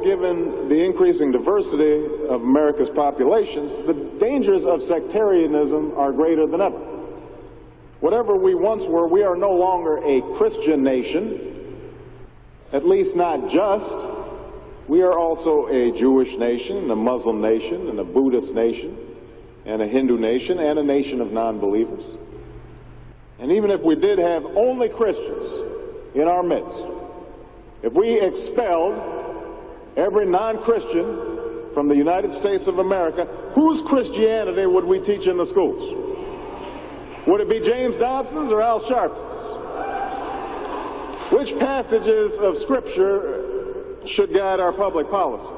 given the increasing diversity of America's populations, the dangers of sectarianism are greater than ever. Whatever we once were, we are no longer a Christian nation, at least not just. We are also a Jewish nation, a Muslim nation, and a Buddhist nation, and a Hindu nation, and a nation of non-believers. And even if we did have only Christians in our midst, if we expelled every non-Christian from the United States of America, whose Christianity would we teach in the schools? Would it be James Dobson's or Al Sharpton's? Which passages of Scripture should guide our public policy?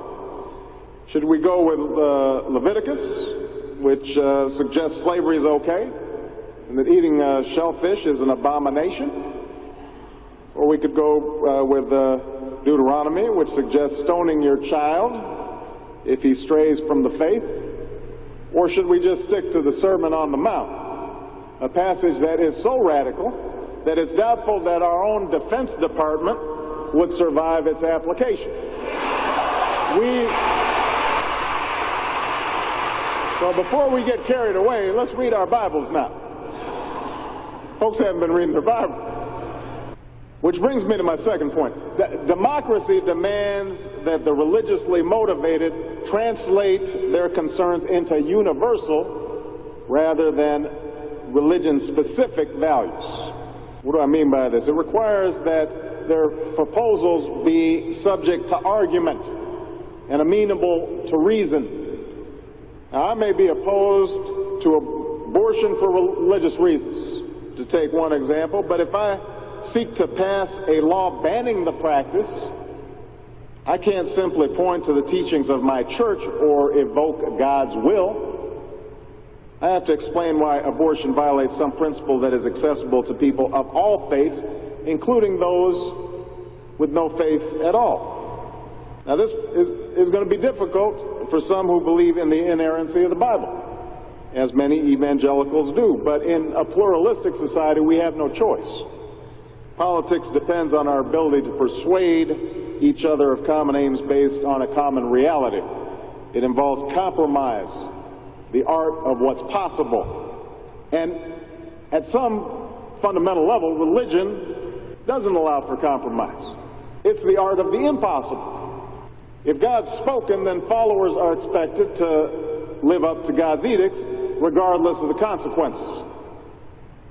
Should we go with Leviticus, which suggests slavery is okay, and that eating shellfish is an abomination? Or we could go with Deuteronomy, which suggests stoning your child if he strays from the faith? Or should we just stick to the Sermon on the Mount, a passage that is so radical that it's doubtful that our own Defense Department would survive its application? So before we get carried away, let's read our Bibles now. Folks haven't been reading their Bible. Which brings me to my second point. Democracy demands that the religiously motivated translate their concerns into universal rather than religion-specific values. What do I mean by this? It requires that their proposals be subject to argument and amenable to reason. Now, I may be opposed to abortion for religious reasons, to take one example, but if I seek to pass a law banning the practice, I can't simply point to the teachings of my church or evoke God's will. I have to explain why abortion violates some principle that is accessible to people of all faiths, including those with no faith at all. Now, this is going to be difficult for some who believe in the inerrancy of the Bible, as many evangelicals do. But in a pluralistic society, we have no choice. Politics depends on our ability to persuade each other of common aims based on a common reality. It involves compromise, the art of what's possible. And at some fundamental level, religion doesn't allow for compromise. It's the art of the impossible. If God's spoken, then followers are expected to live up to God's edicts, regardless of the consequences.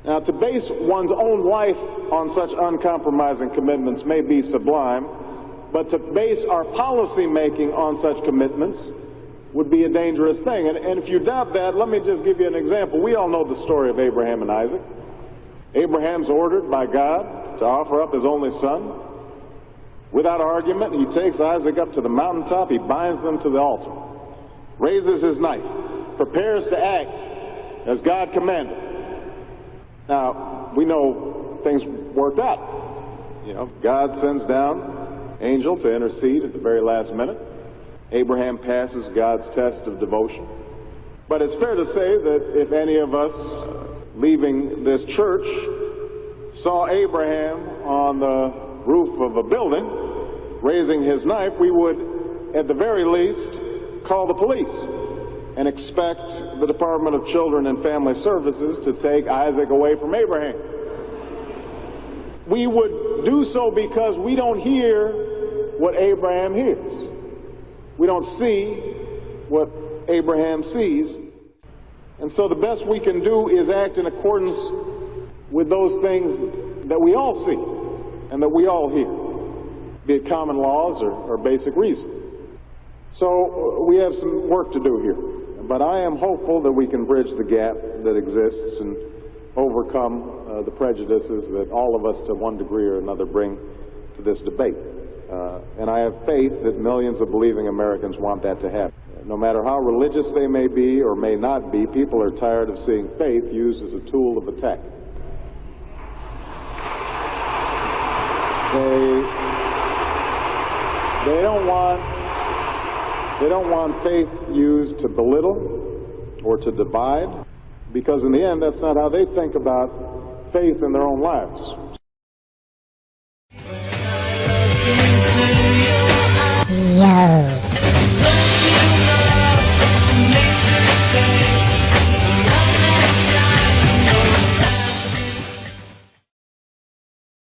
Now, to base one's own life on such uncompromising commitments may be sublime, but to base our policy making on such commitments would be a dangerous thing. And if you doubt that, let me just give you an example. We all know the story of Abraham and Isaac. Abraham's ordered by God to offer up his only son. Without argument, he takes Isaac up to the mountaintop, he binds them to the altar, raises his knife, prepares to act as God commanded. Now, we know things worked out. You know, God sends down an angel to intercede at the very last minute. Abraham passes God's test of devotion. But it's fair to say that if any of us leaving this church saw Abraham on the roof of a building raising his knife, we would at the very least call the police and expect the Department of Children and Family Services to take Isaac away from Abraham. We would do so because we don't hear what Abraham hears. We don't see what Abraham sees. And so the best we can do is act in accordance with those things that we all see and that we all hear, be it common laws or basic reason. So we have some work to do here. But I am hopeful that we can bridge the gap that exists and overcome the prejudices that all of us to one degree or another bring to this debate. And I have faith that millions of believing Americans want that to happen. No matter how religious they may be or may not be, people are tired of seeing faith used as a tool of attack. They don't want faith used to belittle or to divide, because in the end, that's not how they think about faith in their own lives.